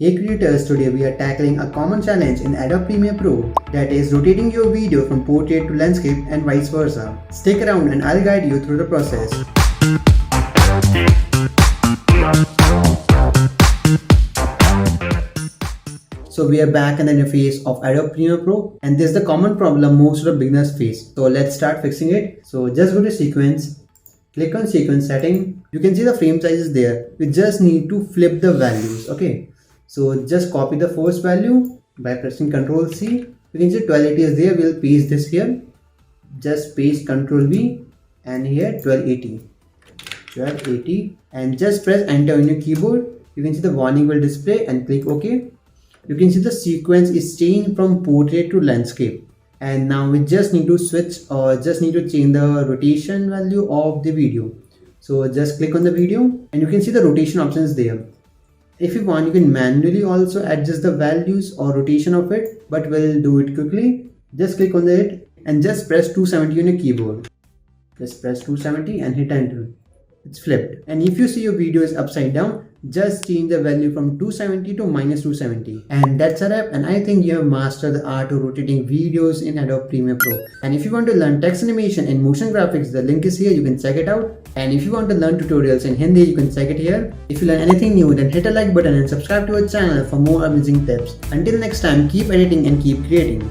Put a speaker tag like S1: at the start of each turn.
S1: Hey creators, today we are tackling a common challenge in Adobe Premiere Pro, that is rotating your video from portrait to landscape and vice versa. Stick around and I'll guide you through the process. So we are back in the interface of Adobe Premiere Pro, and this is the common problem most of the beginners face. So let's start fixing it. So just go to sequence, click on sequence setting. You can see the frame size is there. We just need to flip the values. Okay. So just copy the first value by pressing Ctrl C. You can see 1280 is there. We'll paste this here. Just paste Ctrl V and here 1280 and just press enter on your keyboard. You can see the warning will display and click OK. You can see the sequence is changed from portrait to landscape, and now we just need to switch or just need to change the rotation value of the video. So just click on the video and you can see the rotation options there. If you want, you can manually also adjust the values or rotation of it, but we'll do it quickly. Just click on it and just press 270 on your keyboard. Just press 270 and hit enter. It's flipped. And if you see your video is upside down, just change the value from 270 to -270. And that's a wrap, and I think you have mastered the art of rotating videos in Adobe Premiere Pro. And if you want to learn text animation and motion graphics, the link is here, you can check it out. And if you want to learn tutorials in Hindi, you can check it here. If you learn anything new, then hit a like button and subscribe to our channel for more amazing tips. Until next time, keep editing and keep creating.